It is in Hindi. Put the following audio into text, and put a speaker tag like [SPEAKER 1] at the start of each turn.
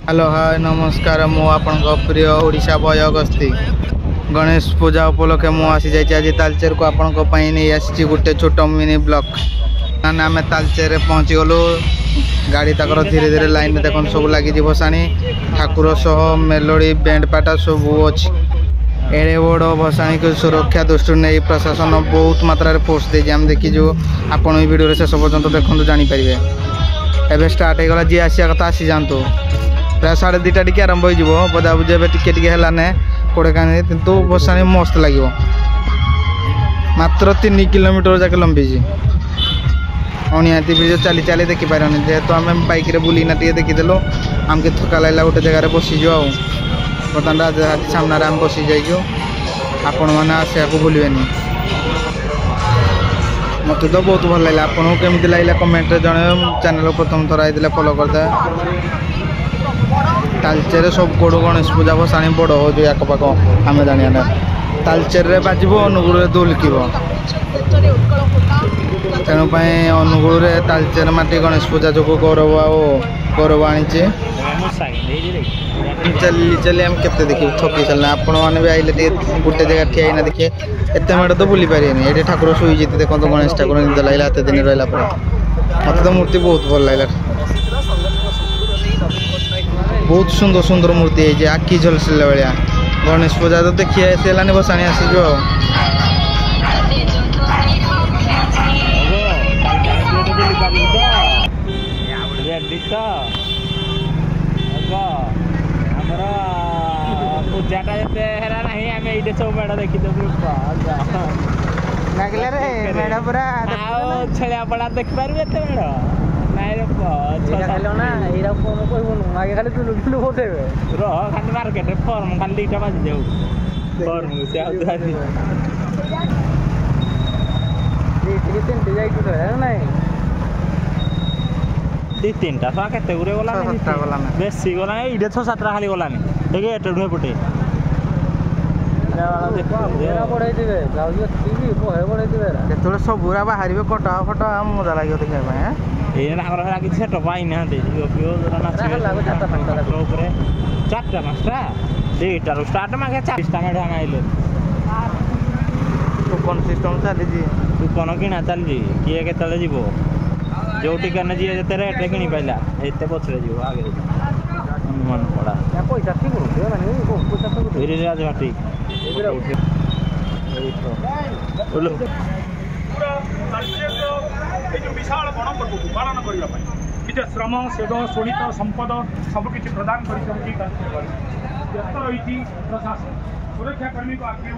[SPEAKER 1] हेलो हाय नमस्कार मु आपण प्रिय ओडिशा बय गस्ती गणेश पूजा उपलक्षे मु आसी जाइए आज तालचेर को आपण नहीं आसी गोटे छोट मिनी ब्लॉक आम तालचेर पहुँची गलु गाड़ी तक धीरे धीरे लाइन में देख सब लगी भसाणी ठाकुर सह मेलोडी बैंड पाटा सब अच्छी एड़े बड़ भसाणी को सुरक्षा दृष्टि नहीं प्रशासन बहुत मात्रा फोर्स देती आम देखीजु आपण भिडियो शेष पर्यटन देखते जापर एवं स्टार्ट होगा जी आसा कथा आसी जातु प्राय 2:30 टी आरंभ हो बजा बुझे टे है कोड़े कहानी कितु भसाणी मस्त लगे मात्र 3 किलोमीटर जाके लंबी अनिहाती ब्रिज चली चली देखिपार जेहेतु आम बैक बुलिना देखीदेलु आमके थका लगला गोटे जगार बसीजु बर्तमान राजघाटी सामने आम बसी जाइजु आपण मैंने आसा को भूलें मत तो बहुत भल लगे आपको केमी लगे कमेंट जन चैनल प्रथम थर आई फॉलो करदे तालचेर सब कोड़ गणेश पूजा भसाणी बड़ हो आखपाख आम जाना तालचेर बाजब अनुगुल दुलकिब तेणु अनुगुल तालचेर माटी गणेश पूजा जो गौरव आनी चली चली आम के देखिए थकी चलना आपण मैंने भी आइले गोटे जगह ठिया देखिए एत मेड़ तो बुली पारे ये ठाकुर शुई देखो तो गणेश ठाकुर निद लगे एत दिन रहा मत तो मूर्ति बहुत भल लगे बहुत सुंदर सुंदर मूर्ति है आखि झलसिला भाया गणेश पूजा तो देखिए ऐसे भसाणी आसीजु
[SPEAKER 2] पूजाटा ये हेरा ना आम ये सब मेड़ देखी
[SPEAKER 1] मेड़ पूरा
[SPEAKER 2] छेड़ा पड़ा देख पारे एत मेड़ खाली मार्केट फर्म खाली 2टा बाजी दी 3टा छुआ के गला बेसी गला ये 6-7टा खाली गलानी एपटे
[SPEAKER 1] जो सबूरा बाहर कटा फटा मजा लगे देखा
[SPEAKER 2] किसी सेटअप आई ना 4टा 5टा 2टारू स्टार्ट मागे 40टा मेढ़ आइले
[SPEAKER 1] टोकन सिस्टम चली
[SPEAKER 2] टोकन किना चली किए के जीव जो टिकट जी जिते रेट किनी पाइला एत पछरे जीव आगे मन पड़ा राजघाटी
[SPEAKER 3] विशाल गणपर्व को पालन करने निज श्रम सेद शोणित संपद सबकि प्रदान व्यस्त रही प्रशासन सुरक्षाकर्मी को आगे